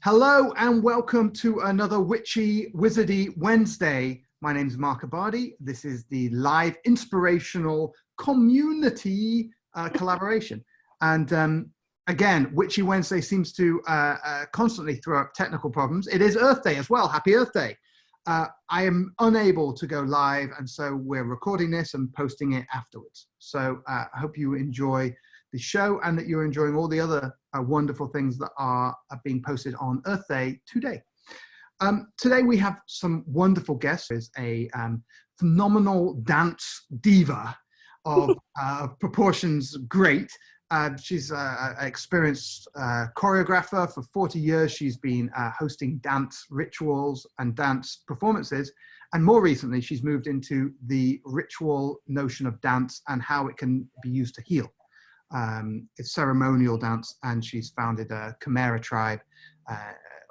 Hello and welcome to another Witchy Wizardy Wednesday. My name is Mark Abadi. This is the live inspirational community collaboration. And again, Witchy Wednesday seems to constantly throw up technical problems. It is Earth Day as well. Happy Earth Day. I am unable to go live, and so we're recording this and posting it afterwards. So I hope you enjoy the show and that you're enjoying all the other wonderful things that are being posted on Earth Day today. Today we have some wonderful guests. There's a phenomenal dance diva of proportions great. She's an experienced choreographer. For 40 years, she's been hosting dance rituals and dance performances. And more recently, she's moved into the ritual notion of dance and how it can be used to heal. It's ceremonial dance, and she's founded a Chimera tribe,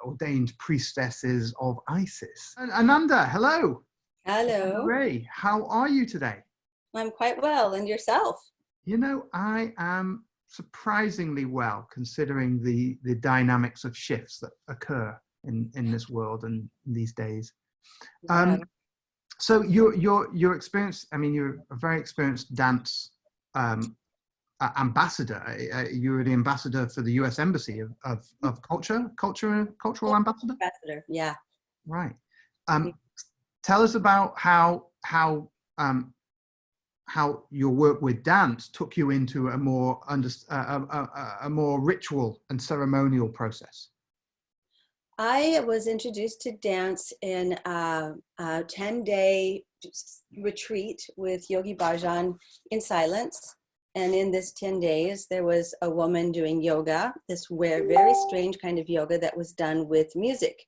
ordained priestesses of Isis. Anandha, hello. Hello. Anandha Ray, how are you today? I'm quite well, and yourself? You know, I am surprisingly well, considering the dynamics of shifts that occur in this world and these days. So your experience, I mean, you're a very experienced dance ambassador. You're the ambassador for the U.S. Embassy of cultural ambassador. Ambassador, yeah. Right. Tell us about how your work with dance took you into a more ritual and ceremonial process. I was introduced to dance in a 10-day retreat with Yogi Bhajan in silence. And in this 10 days, there was a woman doing yoga, this very strange kind of yoga that was done with music.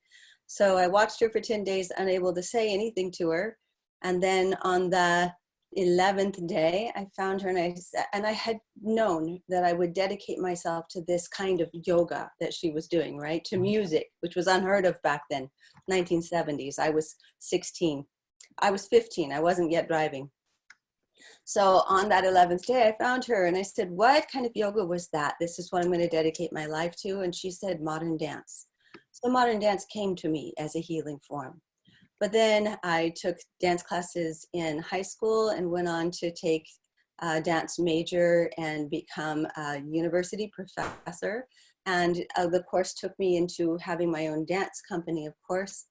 So I watched her for 10 days, unable to say anything to her. And then on the 11th day, I found her, and I had known that I would dedicate myself to this kind of yoga that she was doing, right? To music, which was unheard of back then, 1970s. I was 16. I was 15. I wasn't yet driving. So on that 11th day, I found her and I said, what kind of yoga was that? This is what I'm going to dedicate my life to. And she said, modern dance. So modern dance came to me as a healing form. But then I took dance classes in high school and went on to take a dance major and become a university professor. And the course took me into having my own dance company, of course.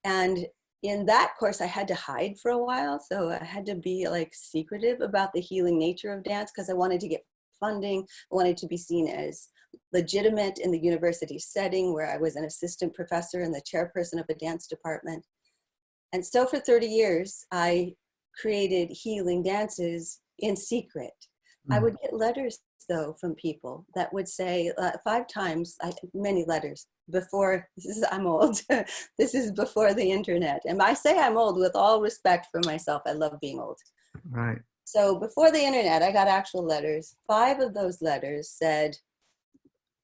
And in that course, I had to hide for a while. So I had to be like secretive about the healing nature of dance because I wanted to get funding. I wanted to be seen as legitimate in the university setting where I was an assistant professor and the chairperson of a dance department. And so for 30 years, I created healing dances in secret. I would get letters, though, from people that would say 5 times, many letters, before, I'm old, this is before the internet. And I say I'm old with all respect for myself. I love being old. Right. So before the internet, I got actual letters. 5 of those letters said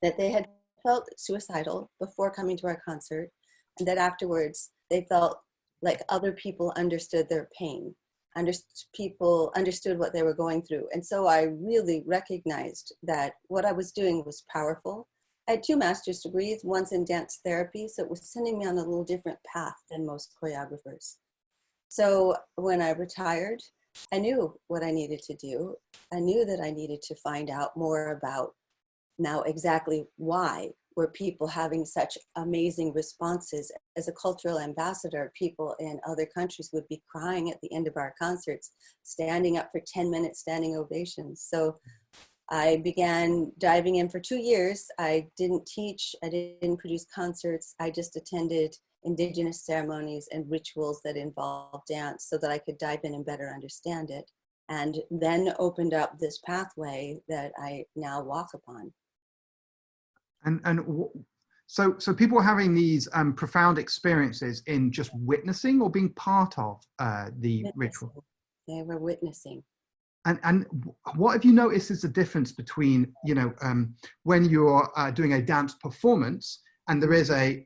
that they had felt suicidal before coming to our concert, and that afterwards they felt like other people understood their pain, people understood what they were going through. And so I really recognized that what I was doing was powerful. I had 2 master's degrees, once in dance therapy, so it was sending me on a little different path than most choreographers. So when I retired, I knew what I needed to do. I knew that I needed to find out more about now exactly why were people having such amazing responses. As a cultural ambassador, people in other countries would be crying at the end of our concerts, standing up for 10-minute standing ovations. So I began diving in for 2 years. I didn't teach, I didn't produce concerts. I just attended indigenous ceremonies and rituals that involved dance so that I could dive in and better understand it. And then opened up this pathway that I now walk upon. So people are having these profound experiences in just witnessing or being part of the ritual. They were witnessing. And what have you noticed is the difference between, you know, when you're doing a dance performance and there is a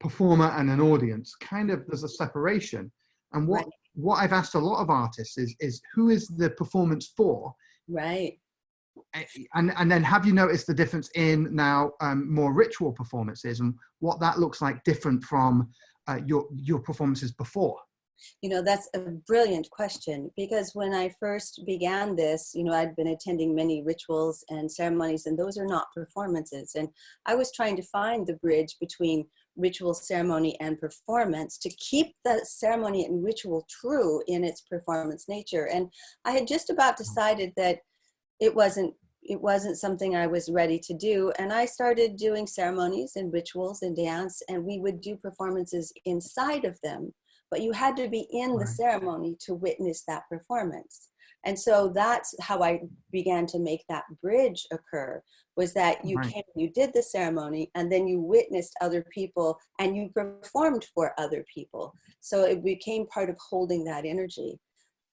performer and an audience, kind of there's a separation. And what I've asked a lot of artists is who is the performance for? Right. And then have you noticed the difference in now more ritual performances and what that looks like different from your performances before? You know, that's a brilliant question, because when I first began this, you know, I'd been attending many rituals and ceremonies, and those are not performances. And I was trying to find the bridge between ritual, ceremony, and performance to keep the ceremony and ritual true in its performance nature. And I had just about decided that it wasn't something I was ready to do. And I started doing ceremonies and rituals and dance, and we would do performances inside of them, but you had to be in the ceremony to witness that performance. And so that's how I began to make that bridge occur, was that you came, you did the ceremony, and then you witnessed other people and you performed for other people. So it became part of holding that energy.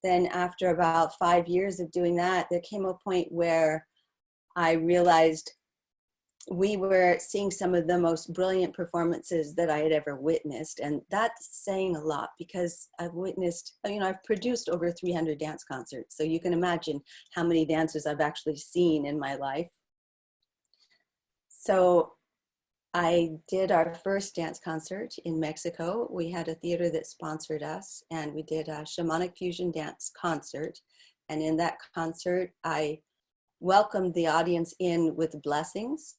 Then after about 5 years of doing that, there came a point where I realized we were seeing some of the most brilliant performances that I had ever witnessed. And that's saying a lot, because I've witnessed, you know, I've produced over 300 dance concerts. So you can imagine how many dancers I've actually seen in my life. So I did our first dance concert in Mexico. We had a theater that sponsored us, and we did a Shamanic Fusion Dance concert. And in that concert, I welcomed the audience in with blessings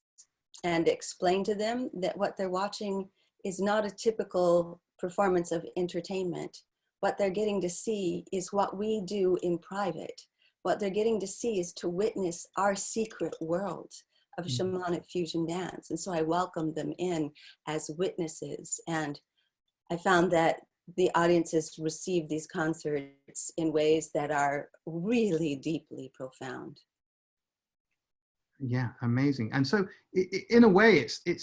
and explained to them that what they're watching is not a typical performance of entertainment. What they're getting to see is what we do in private. What they're getting to see is to witness our secret world of shamanic fusion dance. And so I welcomed them in as witnesses. And I found that the audiences receive these concerts in ways that are really deeply profound. Yeah, amazing. And so in a way, it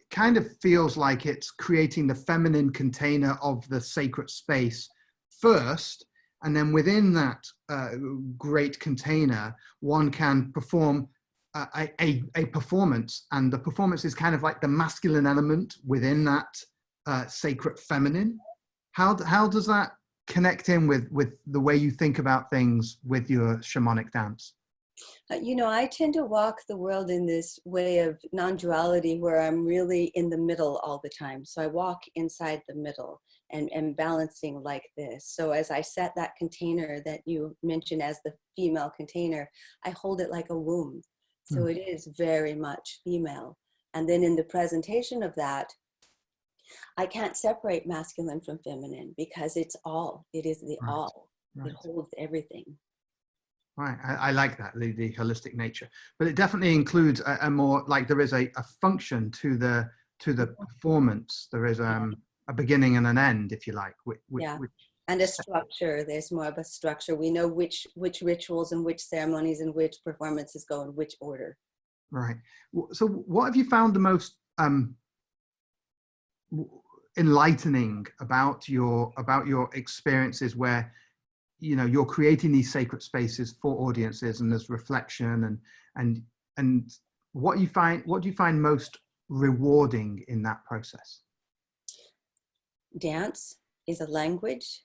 kind of feels like it's creating the feminine container of the sacred space first, and then within that great container, one can perform a performance, and the performance is kind of like the masculine element within that sacred feminine. How does that connect in with the way you think about things with your shamanic dance? You know, I tend to walk the world in this way of non-duality, where I'm really in the middle all the time. So I walk inside the middle and balancing like this. So as I set that container that you mentioned as the female container, I hold it like a womb. So it is very much female. And then in the presentation of that, I can't separate masculine from feminine, because it's all. It is the all. It holds everything. Right, I like that, the holistic nature, but it definitely includes a more, like, there is a function to the performance. There is a beginning and an end, if you like. And a structure. There's more of a structure. We know which rituals and which ceremonies and which performances go in which order. Right. So what have you found the most enlightening about your experiences where, you know, you're creating these sacred spaces for audiences, and there's reflection and what do you find most rewarding in that process? Dance is a language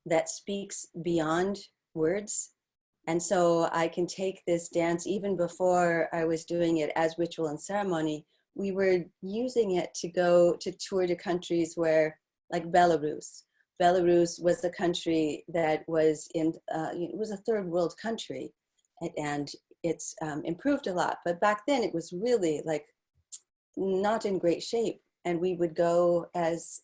that speaks beyond words. And so I can take this dance, even before I was doing it as ritual and ceremony, we were using it to go to tour to countries where, like Belarus. Belarus was a country that was it was a third world country, and it's improved a lot. But back then it was really like not in great shape. And we would go as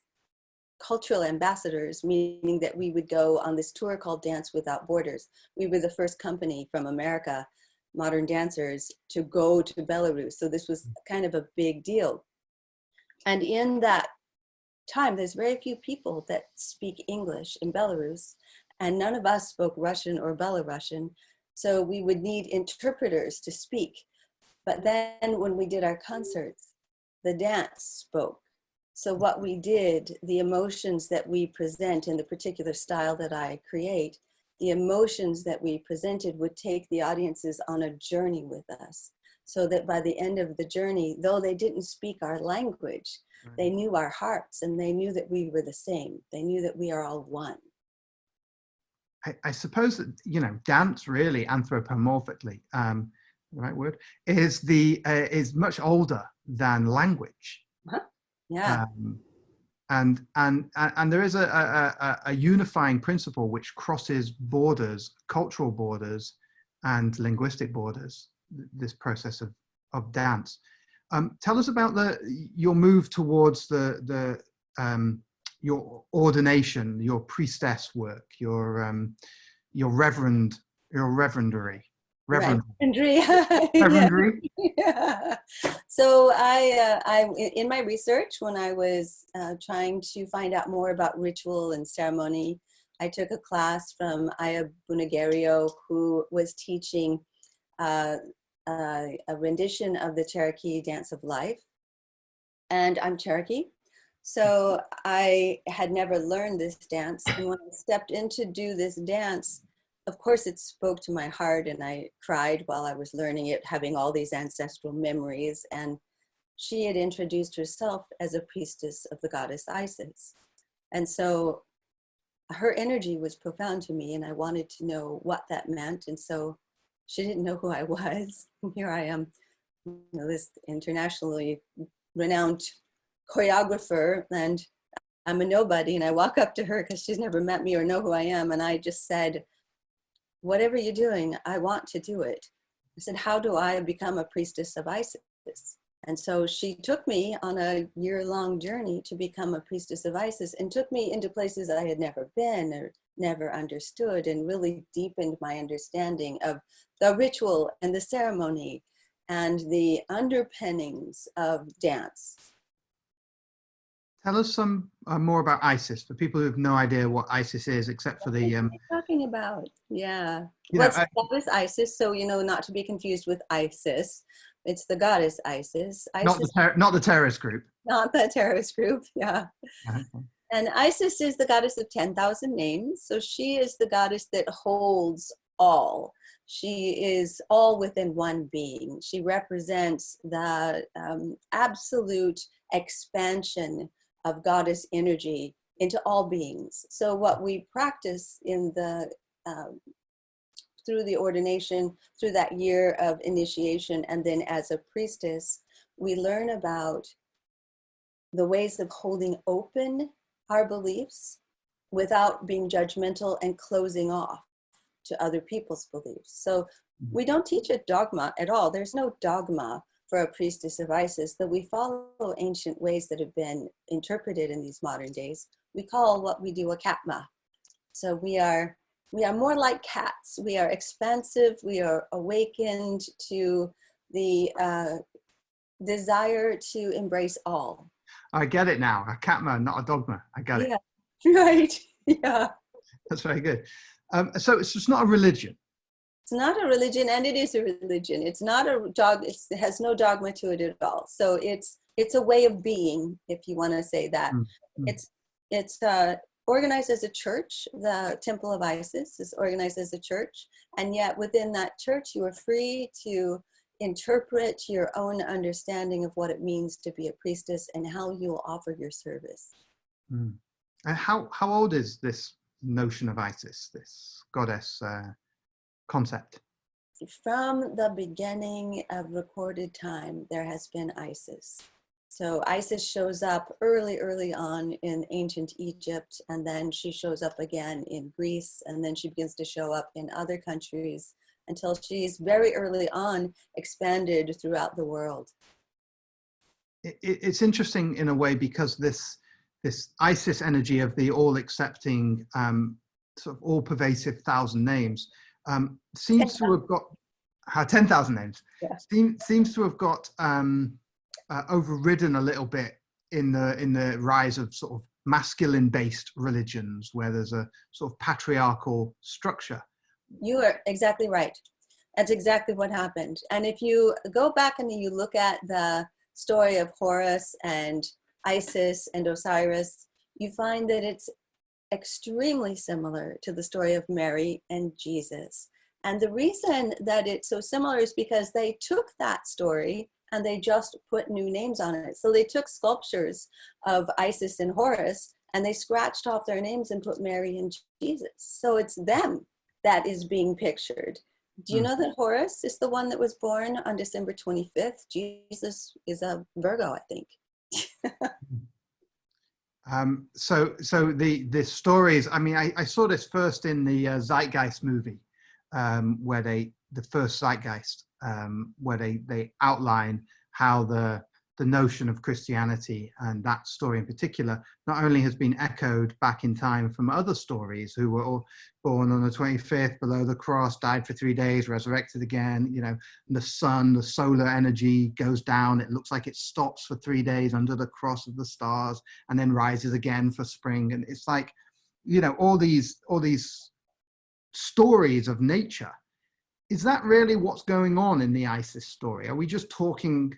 cultural ambassadors, meaning that we would go on this tour called Dance Without Borders. We were the first company from America, modern dancers, to go to Belarus. So this was kind of a big deal. And in that time, there's very few people that speak English in Belarus, and none of us spoke Russian or Belarusian. So we would need interpreters to speak. But then when we did our concerts, the dance spoke. So what we did, the emotions that we present in the particular style that I create, the emotions that we presented would take the audiences on a journey with us. So that by the end of the journey, though they didn't speak our language, they knew our hearts, and they knew that we were the same. They knew that we are all one. I suppose that, you know, dance really anthropomorphically the right word, is much older than language. Huh? Yeah. And there is a unifying principle which crosses borders, cultural borders, and linguistic borders. This process of dance. Tell us about your move towards your ordination, your priestess work, your reverendry. Reverendry. Reverendry. Yeah. So I in my research, when I was trying to find out more about ritual and ceremony, I took a class from Aya Bunagerio, who was teaching a rendition of the Cherokee Dance of Life. And I'm Cherokee, so I had never learned this dance. And when I stepped in to do this dance, of course, it spoke to my heart, and I cried while I was learning it, having all these ancestral memories. And she had introduced herself as a priestess of the goddess Isis. And so her energy was profound to me, and I wanted to know what that meant. And so she didn't know who I was. And here I am, this internationally renowned choreographer, and I'm a nobody. And I walk up to her because she's never met me or know who I am. And I just said, whatever you're doing, I want to do it. I said, how do I become a priestess of Isis? And so she took me on a year-long journey to become a priestess of Isis, and took me into places I had never been or never understood, and really deepened my understanding of the ritual and the ceremony and the underpinnings of dance. Tell us some more about Isis, for people who have no idea what Isis is, except for the... What are you talking about? Yeah. Well, it's the goddess Isis, so, not to be confused with ISIS. It's the goddess Isis. Not the terrorist group. Not the terrorist group, yeah. Okay. And Isis is the goddess of 10,000 names. So she is the goddess that holds all. She is all within one being. She represents the absolute expansion of goddess energy into all beings. So what we practice in through the ordination, through that year of initiation, and then as a priestess, we learn about the ways of holding open our beliefs without being judgmental and closing off to other people's beliefs. So we don't teach a dogma at all. There's no dogma for a priestess of Isis, that we follow ancient ways that have been interpreted in these modern days. We call what we do a katma. So we are more like cats. We are expansive. We are awakened to the desire to embrace all. I get it now. A katma, not a dogma. I got it. Yeah, right. Yeah. That's very good. So it's just not a religion. It's not a religion, and it is a religion. It's not a dog. It has no dogma to it at all. So it's a way of being, if you want to say that. Mm-hmm. It's organized as a church. The Temple of Isis is organized as a church, and yet within that church, you are free to interpret your own understanding of what it means to be a priestess and how you will offer your service. Mm. And how old is this notion of Isis, this goddess concept? From the beginning of recorded time, there has been Isis. So Isis shows up early on in ancient Egypt, and then she shows up again in Greece, and then she begins to show up in other countries until she's very early on expanded throughout the world. It's interesting in a way, because this Isis energy of the all-accepting, sort of all-pervasive 1,000 names seems to have got 10,000 names. Yeah. Seems to have got overridden a little bit in the rise of sort of masculine-based religions, where there's a sort of patriarchal structure. You are exactly right. That's exactly what happened. And if you go back and you look at the story of Horus and Isis and Osiris, you find that it's extremely similar to the story of Mary and Jesus. And the reason that it's so similar is because they took that story and they just put new names on it. So they took sculptures of Isis and Horus and they scratched off their names and put Mary and Jesus. So it's them that is being pictured. Do you know that Horus is the one that was born on December 25th? Jesus is a Virgo, I think. So the stories, I mean, I saw this first in the Zeitgeist movie, where the first Zeitgeist, where they outline how the notion of Christianity, and that story in particular, not only has been echoed back in time from other stories who were all born on the 25th below the cross, died for 3 days, resurrected again, you know, and the sun, the solar energy goes down, it looks like it stops for 3 days under the cross of the stars and then rises again for spring. And it's like, you know, all these stories of nature. Is that really what's going on in the Isis story? Are we just telling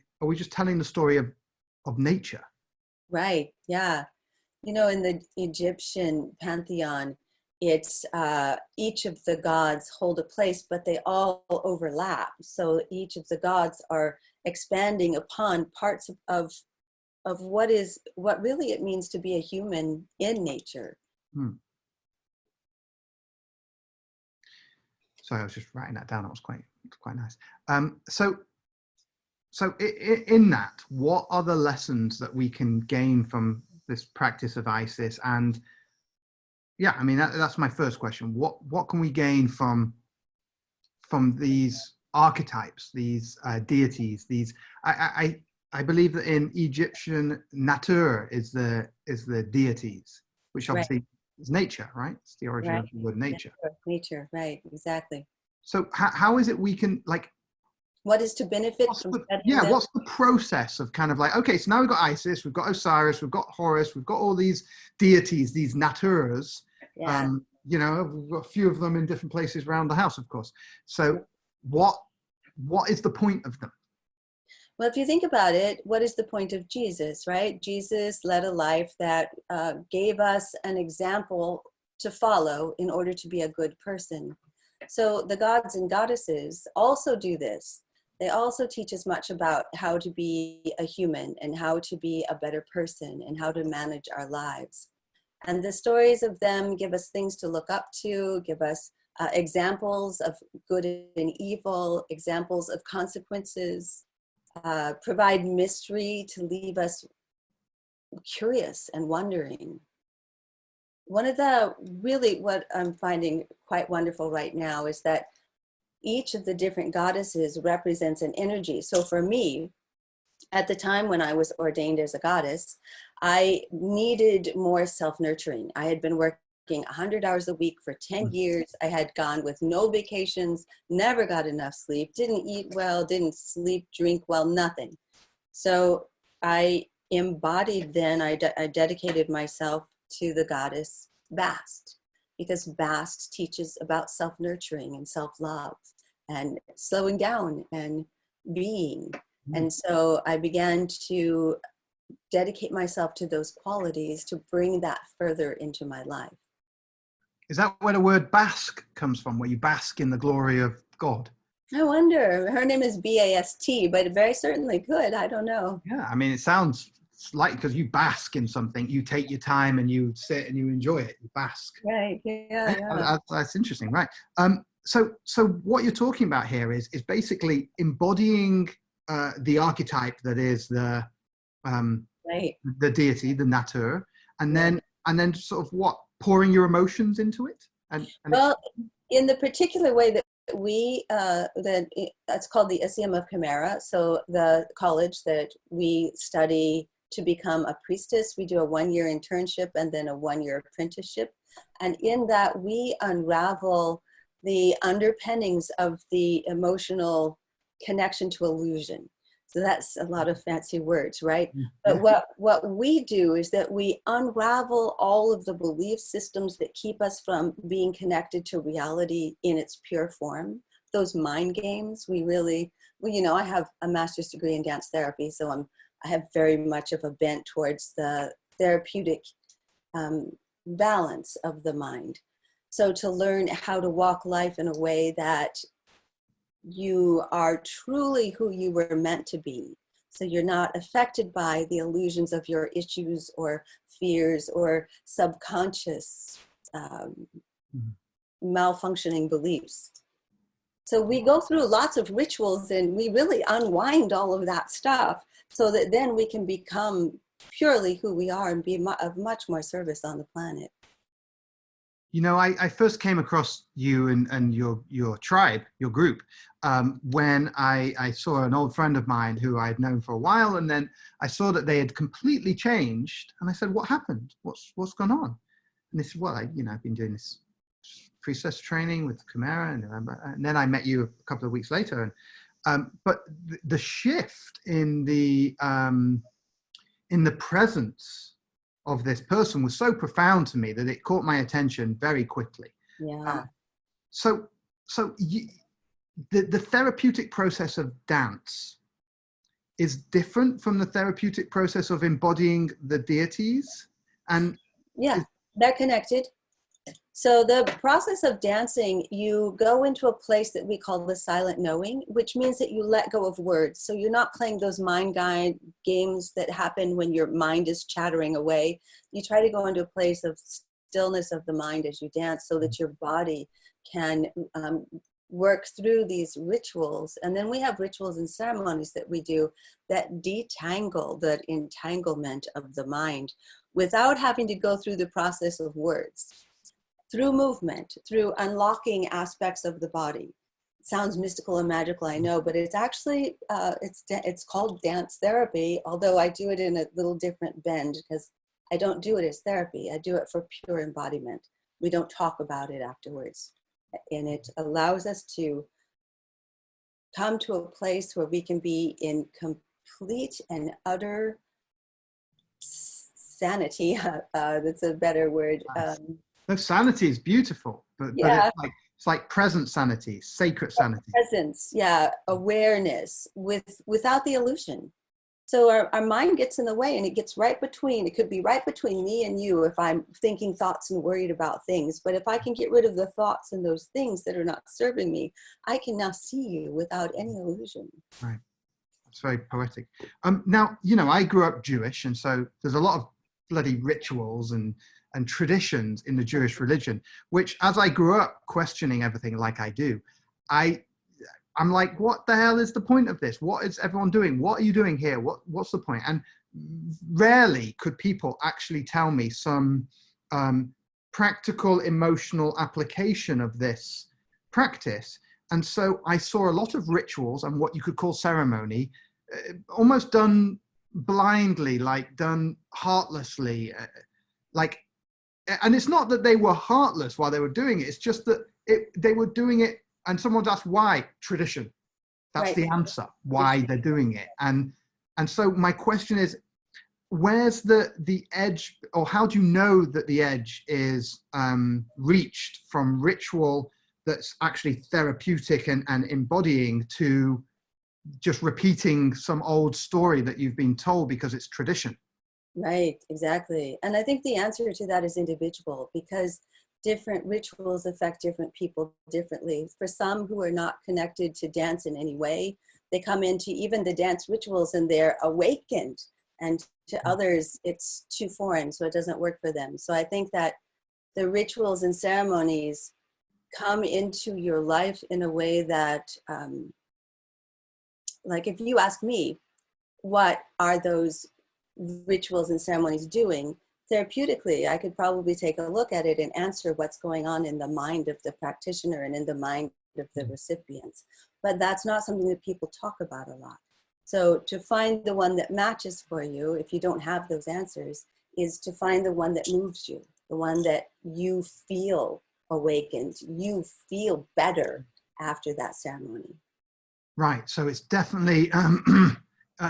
the story of nature? Right, yeah. You know, in the Egyptian pantheon, it's each of the gods hold a place, but they all overlap. So each of the gods are expanding upon parts of what really it means to be a human in nature. Sorry, I was just writing that down. That was quite nice. So in that, what are the lessons that we can gain from this practice of Isis? And yeah, I mean, that's my first question. What can we gain from these archetypes, these deities? These I believe that in Egyptian, natur is the deities, which obviously is nature, right? It's the origin of the word nature. Nature, right? Exactly. So how is it we can, like, what is to benefit from what's the process of kind of like, okay, so now we've got Isis, we've got Osiris, we've got Horus, we've got all these deities, these naturs. You know, we've got a few of them in different places around the house, of course. So what is the point of them? Well, if you think about it, what is the point of Jesus, right? Jesus led a life that gave us an example to follow in order to be a good person. So the gods and goddesses also do this. They also teach us much about how to be a human and how to be a better person and how to manage our lives. And the stories of them give us things to look up to, give us examples of good and evil, examples of consequences, provide mystery to leave us curious and wondering. One of the what I'm finding quite wonderful right now is that each of the different goddesses represents an energy. So for me, at the time when I was ordained as a goddess, I needed more self-nurturing. I had been working 100 hours a week for 10 years. I had gone with no vacations, never got enough sleep, didn't eat well, didn't sleep, drink well, nothing. So I embodied then, I dedicated myself to the goddess Bast, because Bast teaches about self-nurturing and self-love and slowing down and being. And so I began to dedicate myself to those qualities to bring that further into my life. Is that where the word bask comes from, where you bask in the glory of God? I wonder. Her name is B-A-S-T, but it very certainly could. I don't know. Yeah, I mean, it sounds like, because you bask in something, you take your time and you sit and you enjoy it. You bask. Right. Yeah. That's interesting, right? So what you're talking about here is basically embodying the archetype that is the deity, the natur, and then sort of pouring your emotions into it. And well, in the particular way that we that's called the Isium of Chimera. So the college that we study to become a priestess, we do a 1-year internship and then a 1-year apprenticeship. And in that, we unravel the underpinnings of the emotional connection to illusion. So that's a lot of fancy words, right? But what we do is that we unravel all of the belief systems that keep us from being connected to reality in its pure form. Those mind games, we really, well, you know, I have a master's degree in dance therapy, so I have very much of a bent towards the therapeutic balance of the mind. So to learn how to walk life in a way that you are truly who you were meant to be. So you're not affected by the illusions of your issues or fears or subconscious malfunctioning beliefs. So we go through lots of rituals and we really unwind all of that stuff so that then we can become purely who we are and be of much more service on the planet. You know, I first came across you and your tribe, your group, when I saw an old friend of mine who I had known for a while, and then I saw that they had completely changed, and I said, "What happened? What's gone on?" And they said, "Well, I've been doing this priestess training with Chimera, and then I met you a couple of weeks later, and but the shift in the presence of this person was so profound to me that it caught my attention very quickly. Yeah. So the therapeutic process of dance is different from the therapeutic process of embodying the deities, and yeah, they're connected. So the process of dancing, you go into a place that we call the silent knowing, which means that you let go of words. So you're not playing those mind guide games that happen when your mind is chattering away. You try to go into a place of stillness of the mind as you dance so that your body can work through these rituals. And then we have rituals and ceremonies that we do that detangle that entanglement of the mind without having to go through the process of words. Through movement, through unlocking aspects of the body. It sounds mystical and magical, I know, but it's actually, it's called dance therapy, although I do it in a little different bend because I don't do it as therapy. I do it for pure embodiment. We don't talk about it afterwards. And it allows us to come to a place where we can be in complete and utter sanity. That's a better word. No, sanity is beautiful, but Yeah. it's like present sanity, sacred sanity. Presence, yeah, awareness without the illusion. So our mind gets in the way and it gets right between, it could be right between me and you if I'm thinking thoughts and worried about things. But if I can get rid of the thoughts and those things that are not serving me, I can now see you without any illusion. Right. It's very poetic. Now, I grew up Jewish, and so there's a lot of bloody rituals and traditions in the Jewish religion, which as I grew up questioning everything like I do, I'm like, what the hell is the point of this? What is everyone doing? What are you doing here? What's the point? And rarely could people actually tell me some practical emotional application of this practice. And so I saw a lot of rituals and what you could call ceremony, almost done blindly, like done heartlessly, and it's not that they were heartless while they were doing it. It's just that they were doing it, and someone's asked why. Tradition. That's Right. the answer. Why they're doing it. And so my question is, where's the edge, or how do you know that the edge is reached from ritual that's actually therapeutic and embodying to just repeating some old story that you've been told because it's tradition? Right, exactly. And I think the answer to that is individual, because different rituals affect different people differently. For some who are not connected to dance in any way, they come into even the dance rituals and they're awakened. And to others, it's too foreign, so it doesn't work for them. So I think that the rituals and ceremonies come into your life in a way that, like if you ask me, what are those rituals and ceremonies doing? Therapeutically, I could probably take a look at it and answer what's going on in the mind of the practitioner and in the mind of the recipients. But that's not something that people talk about a lot. So to find the one that matches for you, if you don't have those answers, is to find the one that moves you, the one that you feel awakened, you feel better after that ceremony. Right. So it's definitely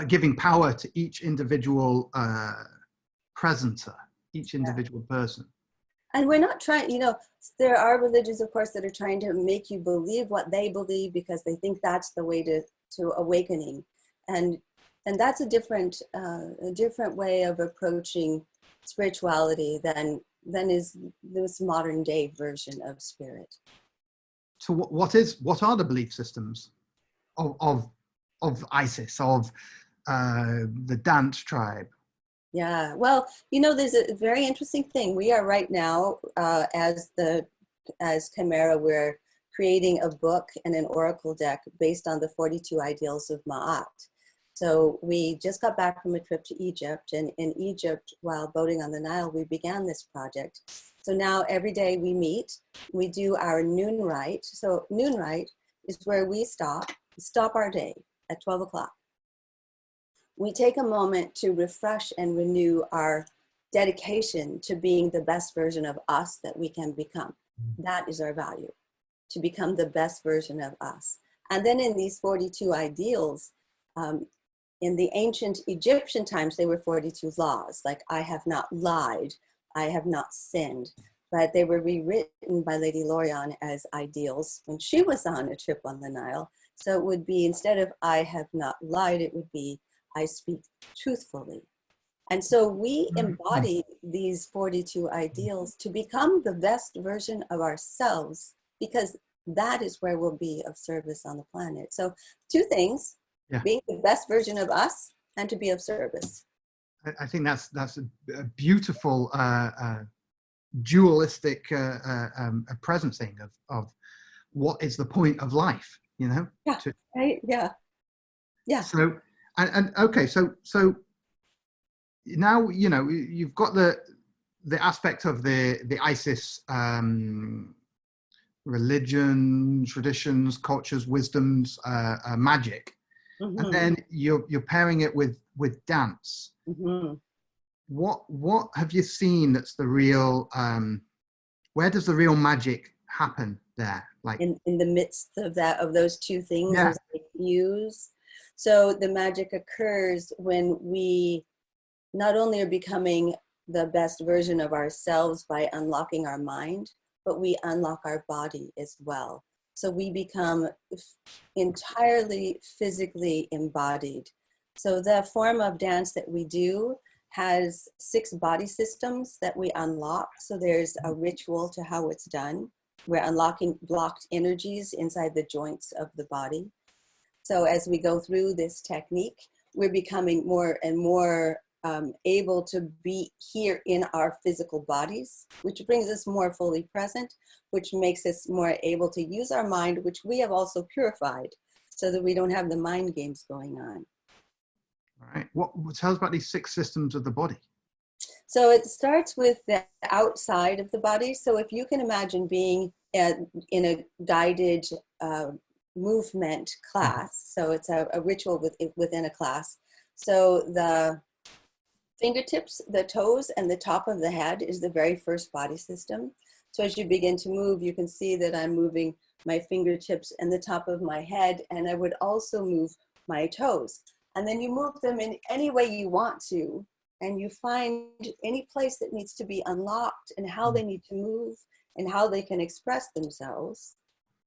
giving power to each individual presenter, each individual person. And we're not trying, there are religions, of course, that are trying to make you believe what they believe because they think that's the way to awakening. And that's a different way of approaching spirituality than is this modern day version of spirit. So what are the belief systems of Isis, of the dance tribe? Yeah, well, there's a very interesting thing. We are right now, as Chimera, we're creating a book and an oracle deck based on the 42 ideals of Ma'at. So we just got back from a trip to Egypt, and in Egypt, while boating on the Nile, we began this project. So now every day we meet, we do our noon rite. So noon rite is where we stop our day at 12 o'clock. We take a moment to refresh and renew our dedication to being the best version of us that we can become. That is our value, to become the best version of us. And then in these 42 ideals, in the ancient Egyptian times, they were 42 laws, like I have not lied, I have not sinned, but they were rewritten by Lady Lorion as ideals when she was on a trip on the Nile. So it would be, instead of I have not lied, it would be I speak truthfully. And so we embody these 42 ideals to become the best version of ourselves, because that is where we'll be of service on the planet. So two things. Yeah. Being the best version of us and to be of service. I think that's a beautiful dualistic presencing of what is the point of life, you know? Yeah, right, yeah. Yeah. So, and okay, so now, you know, you've got the aspect of the Isis religion, traditions, cultures, wisdoms, magic. Mm-hmm. And then you're pairing it with dance. Mm-hmm. What have you seen that's the real, where does the real magic happen there? Like in the midst of those two things, yeah. As they fuse. So the magic occurs when we not only are becoming the best version of ourselves by unlocking our mind, but we unlock our body as well. So we become entirely physically embodied. So the form of dance that we do has 6 body systems that we unlock. So there's a ritual to how it's done. We're unlocking blocked energies inside the joints of the body. So as we go through this technique, we're becoming more and more able to be here in our physical bodies, which brings us more fully present, which makes us more able to use our mind, which we have also purified, so that we don't have the mind games going on. All right. What tell us about these 6 systems of the body? So it starts with the outside of the body. So if you can imagine being in a guided movement class, so it's a ritual within a class. So the fingertips, the toes, and the top of the head is the very first body system. So as you begin to move, you can see that I'm moving my fingertips and the top of my head, and I would also move my toes. And then you move them in any way you want to, and you find any place that needs to be unlocked and how they need to move and how they can express themselves.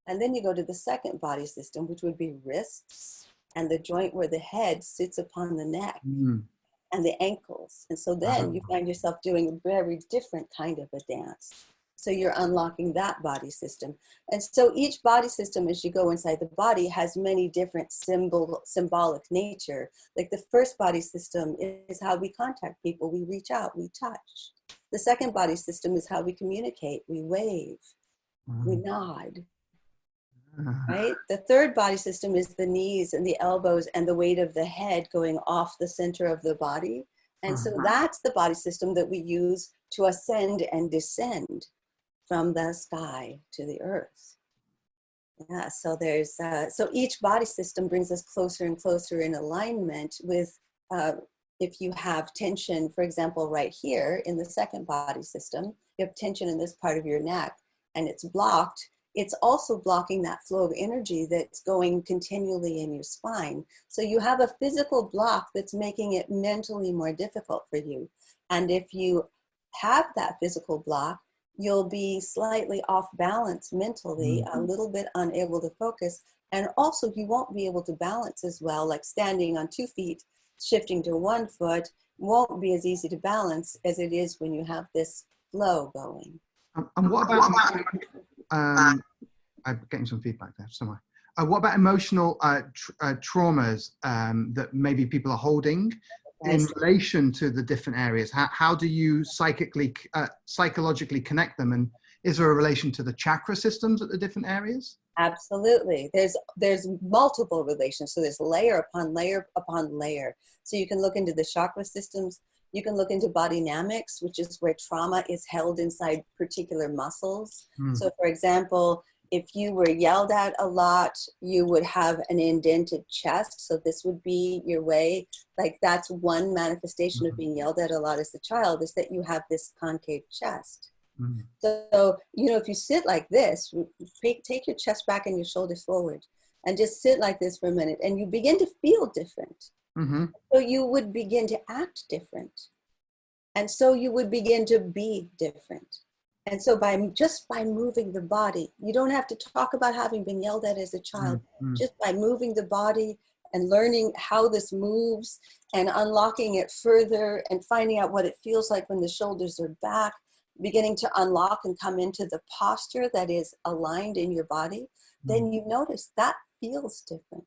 And then you go to the second body system, which would be wrists and the joint where the head sits upon the neck. And the ankles. And so then you find yourself doing a very different kind of a dance. So you're unlocking that body system. And so each body system, as you go inside the body, has many different symbolic nature. Like the first body system is how we contact people. We reach out, we touch. The second body system is how we communicate. We wave, we nod. Right? The third body system is the knees and the elbows and the weight of the head going off the center of the body. And so that's the body system that we use to ascend and descend from the sky to the earth. Yeah, so there's, so each body system brings us closer and closer in alignment with, if you have tension, for example, right here in the second body system, you have tension in this part of your neck and it's blocked. It's also blocking that flow of energy that's going continually in your spine. So you have a physical block that's making it mentally more difficult for you. And if you have that physical block, you'll be slightly off balance mentally, a little bit unable to focus. And also you won't be able to balance as well, like standing on 2 feet, shifting to 1 foot won't be as easy to balance as it is when you have this flow going. And what about... I'm getting some feedback there somewhere. What about emotional traumas that maybe people are holding in relation to the different areas? How do you psychologically connect them? And is there a relation to the chakra systems at the different areas? Absolutely. There's multiple relations. So there's layer upon layer upon layer. So you can look into the chakra systems. You can look into body dynamics, which is where trauma is held inside particular muscles. So for example, if you were yelled at a lot, you would have an indented chest. So this would be your way. Like that's one manifestation of being yelled at a lot as a child, is that you have this concave chest. So, you know, if you sit like this, take your chest back and your shoulders forward and just sit like this for a minute, and you begin to feel different. So you would begin to act different. And so you would begin to be different. And so just by moving the body, you don't have to talk about having been yelled at as a child. Just by moving the body and learning how this moves and unlocking it further and finding out what it feels like when the shoulders are back, beginning to unlock and come into the posture that is aligned in your body, then you notice that feels different.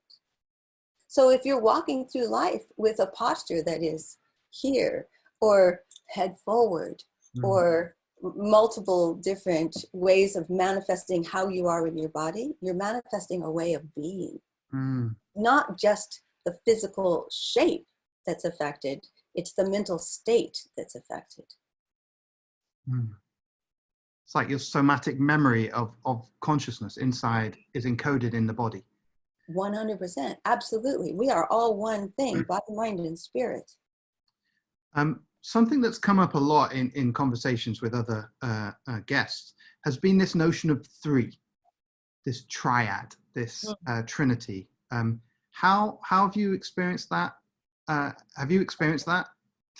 So if you're walking through life with a posture that is here, or head forward, or multiple different ways of manifesting how you are in your body, you're manifesting a way of being. Not just the physical shape that's affected, it's the mental state that's affected. It's like your somatic memory of consciousness inside is encoded in the body. 100%. Absolutely. We are all one thing, body, mind, and spirit. Something that's come up a lot in conversations with other guests has been this notion of three, this triad, this trinity. How have you experienced that? Have you experienced that?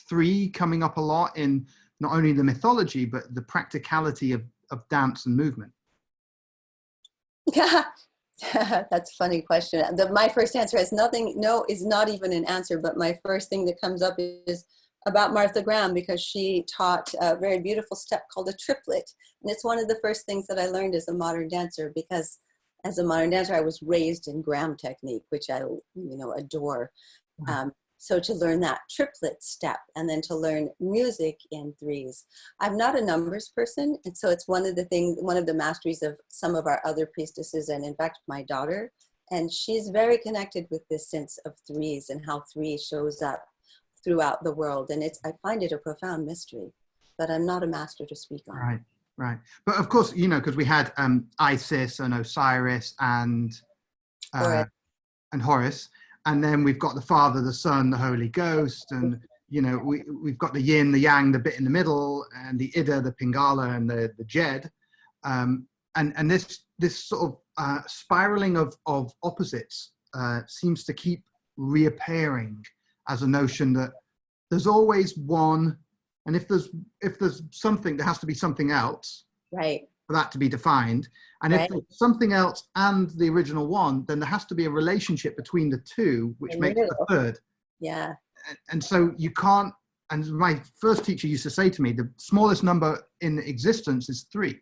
Three coming up a lot in not only the mythology, but the practicality of dance and movement? That's a funny question. My first answer is not even an answer, but my first thing that comes up is about Martha Graham, because she taught a very beautiful step called a triplet. And it's one of the first things that I learned as a modern dancer, because as a modern dancer, I was raised in Graham technique, which I, adore. So to learn that triplet step, and then to learn music in threes. I'm not a numbers person, and so it's one of the masteries of some of our other priestesses, and in fact, my daughter. And she's very connected with this sense of threes and how three shows up throughout the world. And I find it a profound mystery, but I'm not a master to speak on. Right. But of course, because we had Isis and Osiris and Horus. And then we've got the Father, the Son, the Holy Ghost, and we've got the Yin, the Yang, the bit in the middle, and the Ida, the Pingala, and the Jed, and this sort of spiraling of opposites seems to keep reappearing as a notion that there's always one, and if there's something, there has to be something else, right, for that to be defined. And if there's something else and the original one, then there has to be a relationship between the two, which makes the third. Yeah. And so you can't, and my first teacher used to say to me, the smallest number in existence is 3.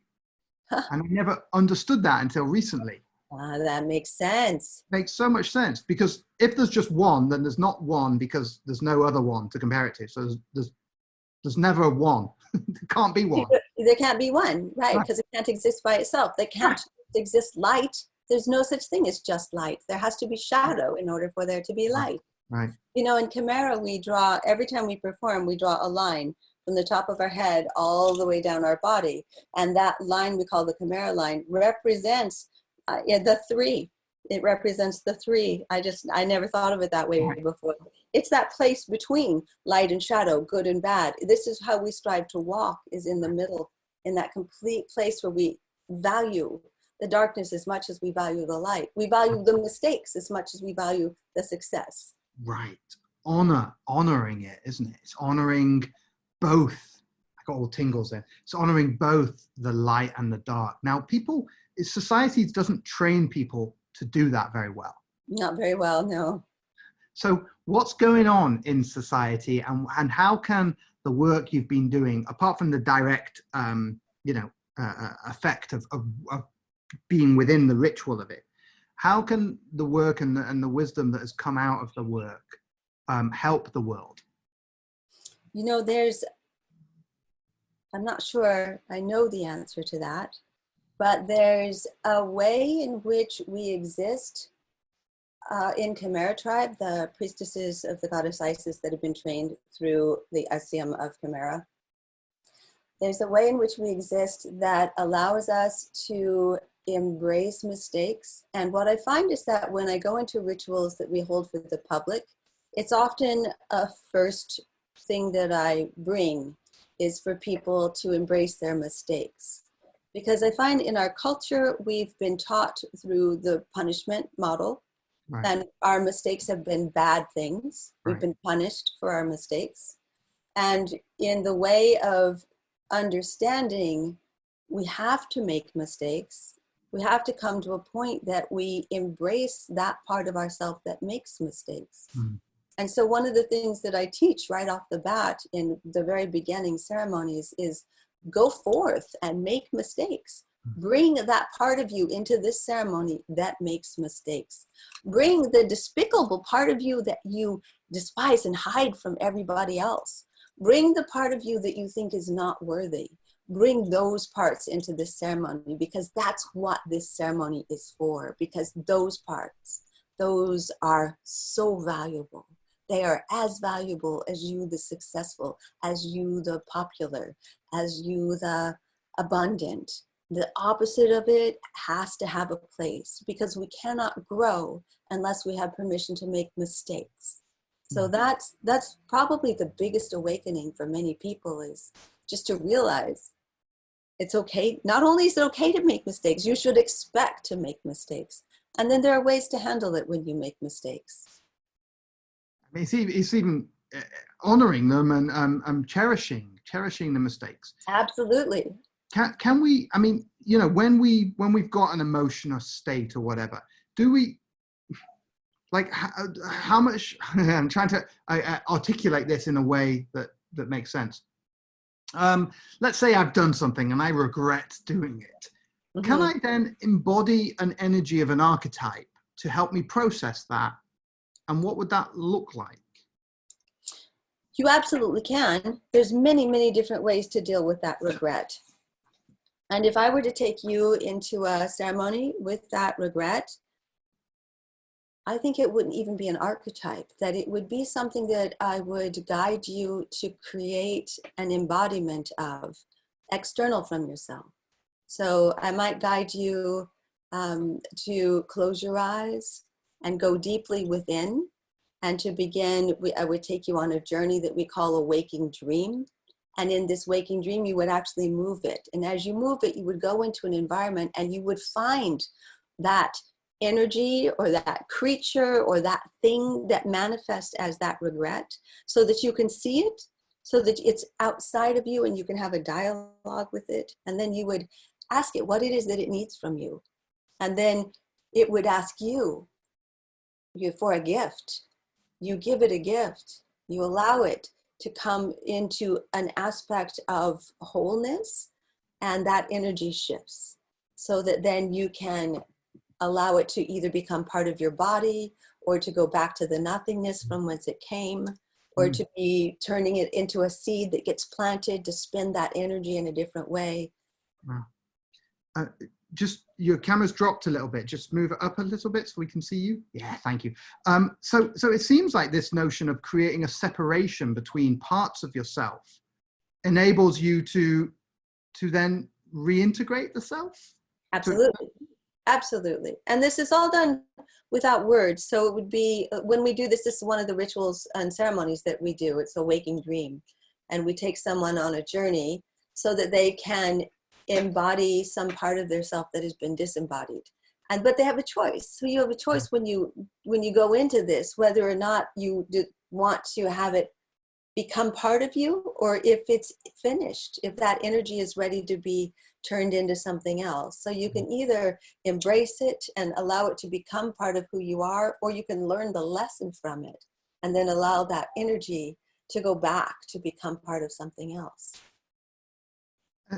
And I never understood that until recently. That makes sense. Makes so much sense, because if there's just one, then there's not one, because there's no other one to compare it to. So there's never a one. There can't be one. There can't be one, right? Because it can't exist by itself. There can't exist light. There's no such thing as just light. There has to be shadow in order for there to be light. Right. In Chimera, every time we perform, we draw a line from the top of our head all the way down our body. And that line we call the Chimera Line represents the 3. It represents the 3. I never thought of it that way before. It's that place between light and shadow, good and bad. This is how we strive to walk, is in the middle, in that complete place where we value the darkness as much as we value the light. We value the mistakes as much as we value the success. Right. Honoring it, isn't it? It's honoring both. I got all tingles there. It's honoring both the light and the dark. Now, society doesn't train people to do that very well. Not very well, no. So what's going on in society, and how can the work you've been doing, apart from the direct, effect of being within the ritual of it, how can the work and the wisdom that has come out of the work help the world? There's I'm not sure I know the answer to that, but there's a way in which we exist in Chimera tribe, the priestesses of the goddess Isis that have been trained through the Isium of Chimera. There's a way in which we exist that allows us to embrace mistakes. And what I find is that when I go into rituals that we hold for the public, it's often a first thing that I bring is for people to embrace their mistakes. Because I find in our culture, we've been taught through the punishment model, Right. and our mistakes have been bad things. We've Right. been punished for our mistakes. And in the way of understanding, we have to make mistakes. We have to come to a point that we embrace that part of ourselves that makes mistakes. Mm. And so one of the things that I teach right off the bat in the very beginning ceremonies is go forth and make mistakes. Bring that part of you into this ceremony that makes mistakes. Bring the despicable part of you that you despise and hide from everybody else. Bring the part of you that you think is not worthy. Bring those parts into this ceremony, because that's what this ceremony is for, because those parts, those are so valuable. They are as valuable as you, the successful, as you, the popular, as you, the abundant. The opposite of it has to have a place, because we cannot grow unless we have permission to make mistakes. So that's probably the biggest awakening for many people, is just to realize it's okay. Not only is it okay to make mistakes, you should expect to make mistakes. And then there are ways to handle it when you make mistakes. I mean, it's even honoring them and cherishing the mistakes. Absolutely. Can we, I mean, you know, when we've got an emotional state or whatever, do we, like, how much, I'm trying to articulate this in a way that makes sense. Let's say I've done something and I regret doing it. Mm-hmm. Can I then embody an energy of an archetype to help me process that? And what would that look like? You absolutely can. There's many, many different ways to deal with that regret. And if I were to take you into a ceremony with that regret, I think it wouldn't even be an archetype, that it would be something that I would guide you to create an embodiment of, external from yourself. So I might guide you to close your eyes and go deeply within. And to begin, I would take you on a journey that we call a waking dream. And in this waking dream, you would actually move it. And as you move it, you would go into an environment and you would find that energy or that creature or that thing that manifests as that regret, so that you can see it, so that it's outside of you and you can have a dialogue with it. And then you would ask it what it is that it needs from you. And then it would ask you for a gift. You give it a gift. You allow it to come into an aspect of wholeness, and that energy shifts, so that then you can allow it to either become part of your body, or to go back to the nothingness from whence it came, or to be turning it into a seed that gets planted to spin that energy in a different way. Wow. Just your camera's dropped a little bit. Just move it up a little bit so we can see you. Yeah, thank you. So it seems like this notion of creating a separation between parts of yourself enables you to then reintegrate the self. Absolutely, absolutely. And this is all done without words. So it would be, when we do this, this is one of the rituals and ceremonies that we do. It's a waking dream, and we take someone on a journey so that they can embody some part of their self that has been disembodied. But they have a choice. So you have a choice when you go into this, whether or not you want to have it become part of you, or if it's finished, if that energy is ready to be turned into something else. So you can either embrace it and allow it to become part of who you are, or you can learn the lesson from it and then allow that energy to go back to become part of something else.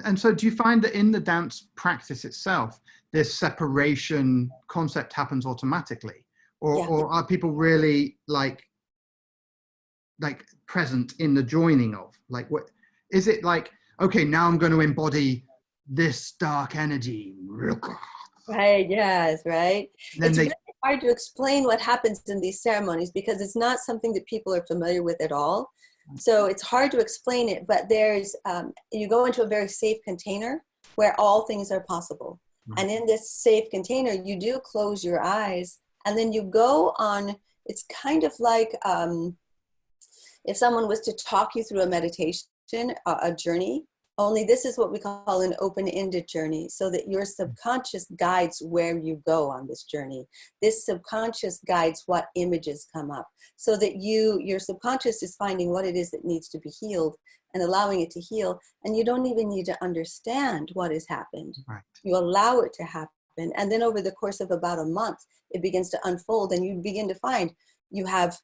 And so do you find that in the dance practice itself, this separation concept happens automatically? Or are people really like present in the joining of? Like, what is it like? okay, now I'm going to embody this dark energy. Right, yes, right. Then It's they, really hard to explain what happens in these ceremonies because it's not something that people are familiar with at all. So it's hard to explain it, but there's, you go into a very safe container where all things are possible. And in this safe container, you do close your eyes and then you go on, it's kind of like if someone was to talk you through a meditation, a journey, only this is what we call an open-ended journey, so that your subconscious guides where you go on this journey. This subconscious guides what images come up, so that your subconscious is finding what it is that needs to be healed and allowing it to heal. And you don't even need to understand what has happened. right. You allow it to happen. And then over the course of about a month, it begins to unfold and you begin to find you have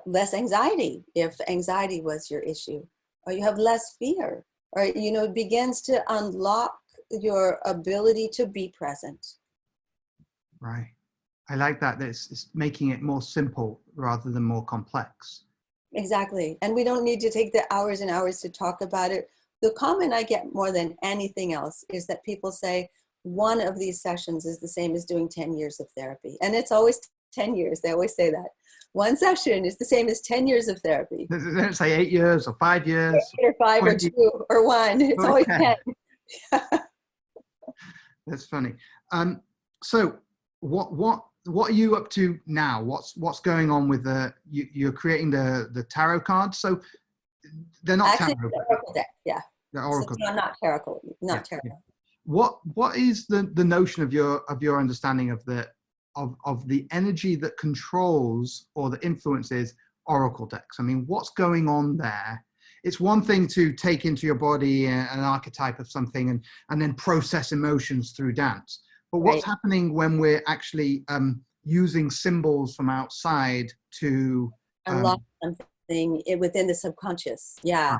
less anxiety if anxiety was your issue, or you have less fear, or, you know, it begins to unlock your ability to be present. Right. I like that. It's making it more simple rather than more complex. Exactly. And we don't need to take the hours and hours to talk about it. The comment I get more than anything else is that people say one of these sessions is the same as doing 10 years of therapy. And it's always 10 years. They always say that. One session is the same as 10 years of therapy. They don't say 8 years or 5 years. 8 or 5 or 2 or 1. It's always 10. That's funny. So what are you up to now? What's going on with you're creating the tarot cards? So they're not Actually, tarot. the oracle deck, yeah. They're oracle. So not tarot, not tarot. Yeah. What is the notion of your understanding of the energy that controls or that influences oracle decks? I mean, what's going on there? It's one thing to take into your body an archetype of something and then process emotions through dance. But what's happening when we're actually using symbols from outside to unlock something within the subconscious? Yeah.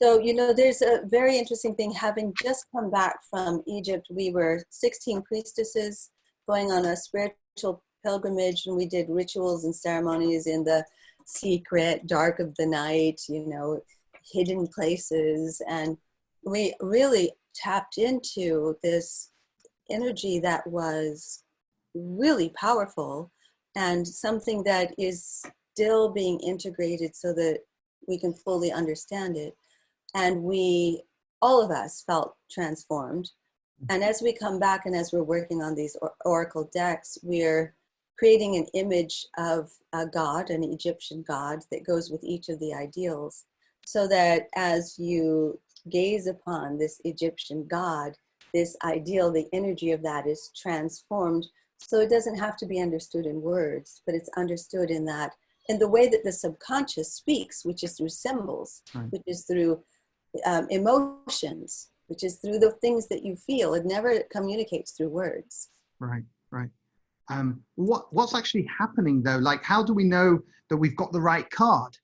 So, you know, there's a very interesting thing. Having just come back from Egypt, we were 16 priestesses going on a spiritual pilgrimage, and we did rituals and ceremonies in the secret, dark of the night, you know, hidden places. And we really tapped into this energy that was really powerful and something that is still being integrated so that we can fully understand it. And all of us felt transformed. And as we come back and as we're working on these oracle decks, we're creating an image of a god, an Egyptian god, that goes with each of the ideals, so that as you gaze upon this Egyptian god, this ideal, the energy of that is transformed. So it doesn't have to be understood in words, but it's understood in the way that the subconscious speaks, which is through symbols, which is through emotions, which is through the things that you feel. It never communicates through words. Right. What's actually happening though? Like, how do we know that we've got the right card?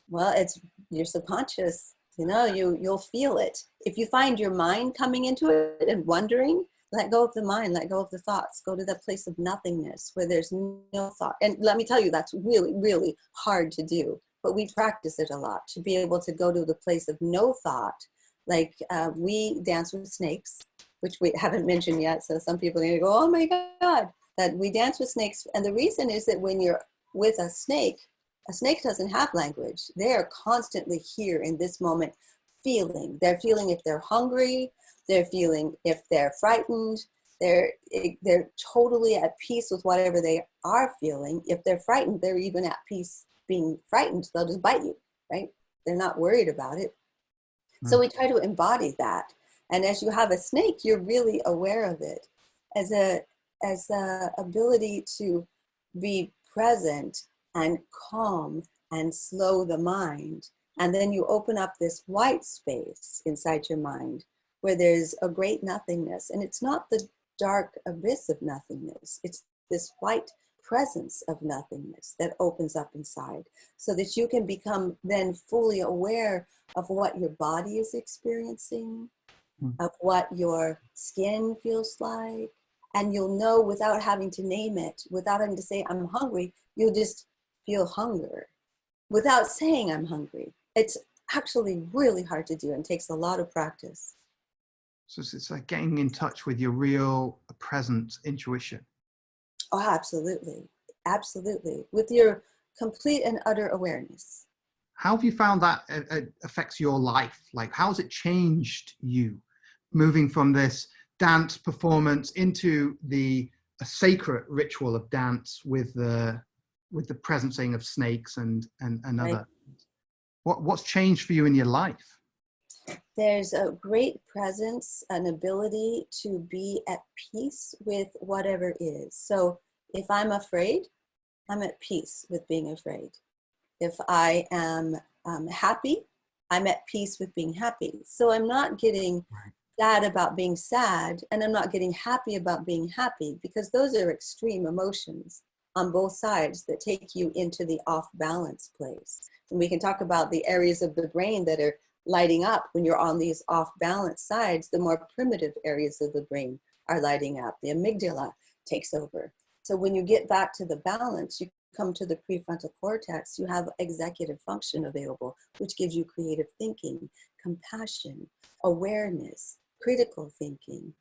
Well, it's your subconscious. You know, you'll feel it. If you find your mind coming into it and wondering, let go of the mind, let go of the thoughts, go to that place of nothingness where there's no thought. And let me tell you, that's really, really hard to do. But we practice it a lot to be able to go to the place of no thought. Like we dance with snakes, which we haven't mentioned yet. So some people are going to go, oh my God, that we dance with snakes. And the reason is that when you're with a snake doesn't have language. They are constantly here in this moment feeling. They're feeling if they're hungry. They're feeling if they're frightened. They're totally at peace with whatever they are feeling. If they're frightened, they're even at peace being frightened. They'll just bite you, right? They're not worried about it. So we try to embody that. And as you have a snake, you're really aware of it as a ability to be present and calm and slow the mind. And then you open up this white space inside your mind where there's a great nothingness. And it's not the dark abyss of nothingness. It's this white presence of nothingness that opens up inside so that you can become then fully aware of what your body is experiencing, of what your skin feels like. And you'll know without having to name it, without having to say, I'm hungry, you'll just feel hunger without saying I'm hungry. It's actually really hard to do and takes a lot of practice. So it's like getting in touch with your real present intuition. Oh, absolutely. Absolutely. With your complete and utter awareness. How have you found that affects your life? Like, how has it changed you moving from this dance performance into a sacred ritual of dance with the presencing of snakes and Right. other? What's changed for you in your life? There's a great presence, an ability to be at peace with whatever is. So if I'm afraid, I'm at peace with being afraid. If I am happy, I'm at peace with being happy. So I'm not getting sad about being sad, and I'm not getting happy about being happy, because those are extreme emotions on both sides that take you into the off balance place. And we can talk about the areas of the brain that are lighting up when you're on these off balance sides. The more primitive areas of the brain are lighting up. The amygdala takes over. So when you get back to the balance, you come to the prefrontal cortex, you have executive function available, which gives you creative thinking, compassion, awareness, critical thinking,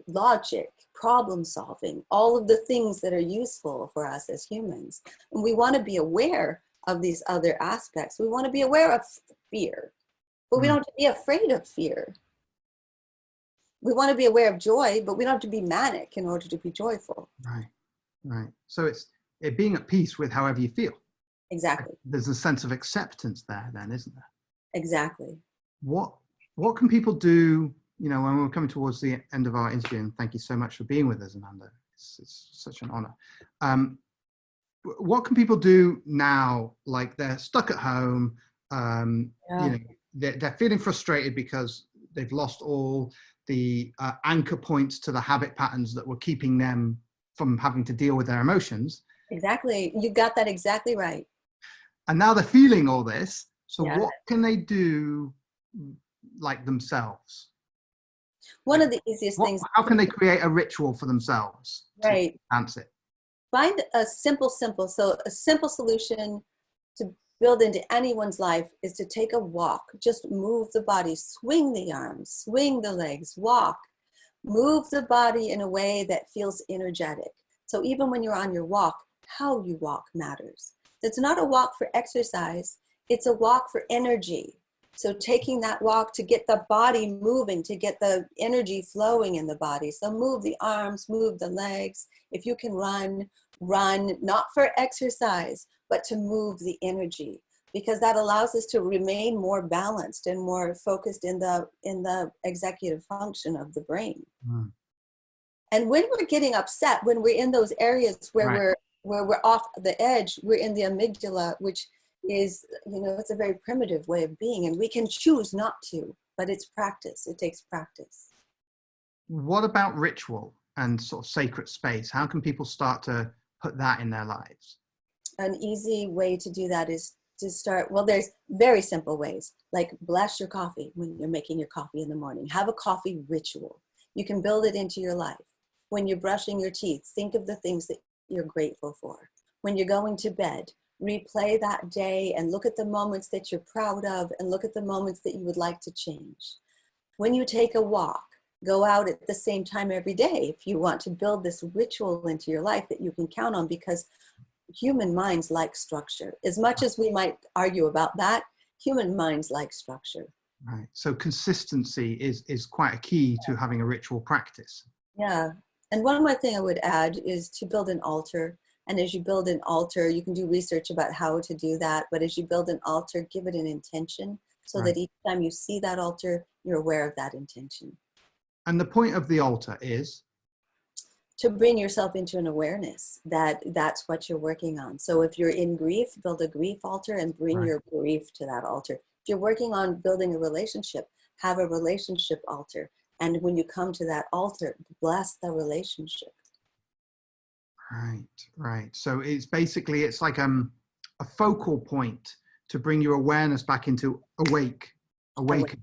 logic, problem solving, all of the things that are useful for us as humans. And we want to be aware of these other aspects. We want to be aware of fear, but we don't have to be afraid of fear. We want to be aware of joy, but we don't have to be manic in order to be joyful. Right. So it's being at peace with however you feel. Exactly. There's a sense of acceptance there then, isn't there? Exactly. What can people do, when we're coming towards the end of our interview, and thank you so much for being with us, Anandha. It's such an honor. What can people do now? Like, they're stuck at home, they're feeling frustrated because they've lost all the anchor points to the habit patterns that were keeping them from having to deal with their emotions. Exactly. You got that exactly right. And now they're feeling all this. So what can they do, like, themselves? One of the easiest things. How can they create a ritual for themselves to dance it? Find a simple. So a simple solution to build into anyone's life is to take a walk. Just move the body, swing the arms, swing the legs, walk. Move the body in a way that feels energetic. So even when you're on your walk, how you walk matters. It's not a walk for exercise, it's a walk for energy. So taking that walk to get the body moving, to get the energy flowing in the body. So move the arms, move the legs. If you can run, not for exercise, but to move the energy, because that allows us to remain more balanced and more focused in the executive function of the brain. And when we're getting upset, when we're in those areas where we're off the edge, we're in the amygdala, which is, it's a very primitive way of being, and we can choose not to, but it's practice. It takes practice. What about ritual and sort of sacred space? How can people start to put that in their lives? An easy way to do that is to start, there's very simple ways, like bless your coffee when you're making your coffee in the morning. Have a coffee ritual. You can build it into your life. When you're brushing your teeth, think of the things that you're grateful for. When you're going to bed, replay that day and look at the moments that you're proud of and look at the moments that you would like to change. When you take a walk, go out at the same time every day if you want to build this ritual into your life that you can count on, because human minds like structure. As much as we might argue about that, human minds like structure. Right. So consistency is quite a key to having a ritual practice. Yeah. And one more thing I would add is to build an altar. And as you build an altar, you can do research about how to do that. But as you build an altar, give it an intention so that each time you see that altar, you're aware of that intention. And the point of the altar is? To bring yourself into an awareness that that's what you're working on. So if you're in grief, build a grief altar and bring your grief to that altar. If you're working on building a relationship, have a relationship altar. And when you come to that altar, bless the relationship. Right. So it's basically, it's like a focal point to bring your awareness back into awaken.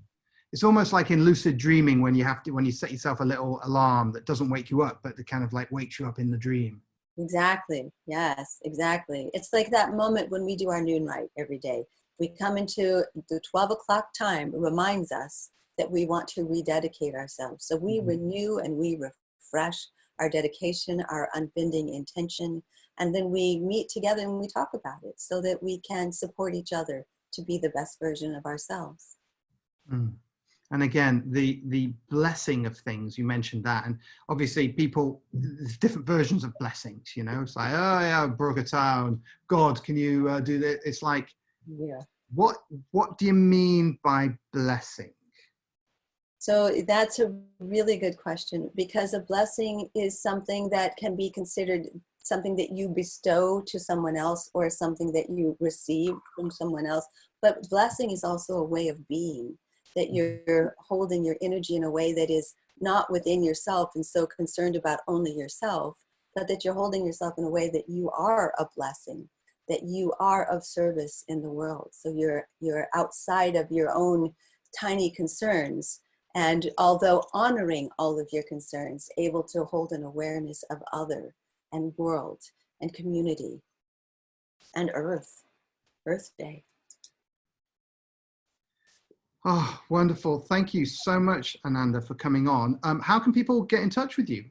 It's almost like in lucid dreaming when you set yourself a little alarm that doesn't wake you up, but that kind of like wakes you up in the dream. Exactly. Yes, exactly. It's like that moment when we do our noon rite every day. We come into the 12 o'clock time, reminds us that we want to rededicate ourselves. So we renew and we refresh our dedication, our unbending intention, and then we meet together and we talk about it so that we can support each other to be the best version of ourselves. Mm. And again, the blessing of things, you mentioned that, and obviously people, there's different versions of blessings, you know, it's like, oh yeah, broke a town, God, can you do that? It's like, Yeah. what do you mean by blessing? So that's a really good question, because a blessing is something that can be considered something that you bestow to someone else or something that you receive from someone else. But blessing is also a way of being, that you're holding your energy in a way that is not within yourself and so concerned about only yourself, but that you're holding yourself in a way that you are a blessing, that you are of service in the world. So you're outside of your own tiny concerns, and although honoring all of your concerns, able to hold an awareness of other and world and community and Earth Day. Oh, wonderful. Thank you so much, Ananda, for coming on. How can people get in touch with you?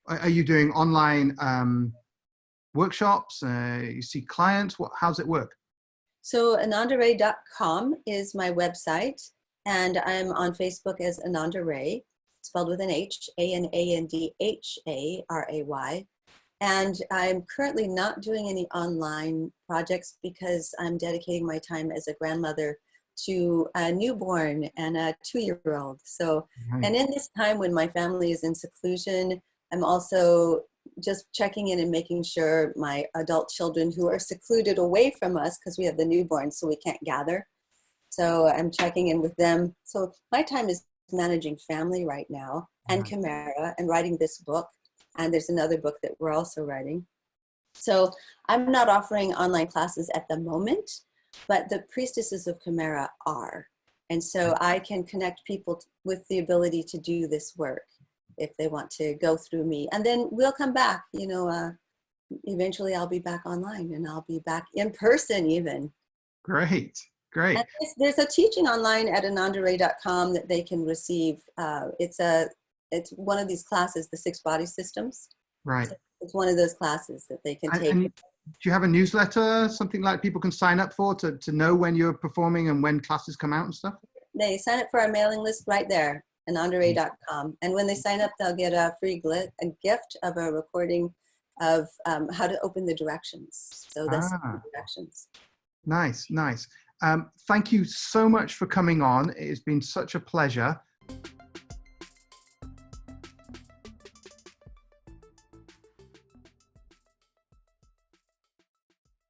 Are you doing online workshops? You see clients? How's it work? So anandharay.com is my website, and I'm on Facebook as Anandha Ray, spelled with an H, Anandharay. And I'm currently not doing any online projects because I'm dedicating my time as a grandmother to a newborn and a 2-year-old. So, and in this time when my family is in seclusion, I'm also just checking in and making sure my adult children who are secluded away from us, because we have the newborn, so we can't gather. So I'm checking in with them. So my time is managing family right now, and Chimera, and writing this book. And there's another book that we're also writing. So I'm not offering online classes at the moment, but the Priestesses of Chimera are. And so I can connect people with the ability to do this work if they want to go through me. And then we'll come back, you know, eventually I'll be back online, and I'll be back in person even. Great, great. And there's a teaching online at anandharay.com that they can receive. It's one of these classes, the 6 body systems. Right. So it's one of those classes that they can take. And do you have a newsletter, something like people can sign up for to know when you're performing and when classes come out and stuff? They sign up for our mailing list right there, anandharay.com. And when they sign up, they'll get a free gift of a recording of how to open the directions. So that's the directions. Nice, nice. Thank you so much for coming on. It's been such a pleasure.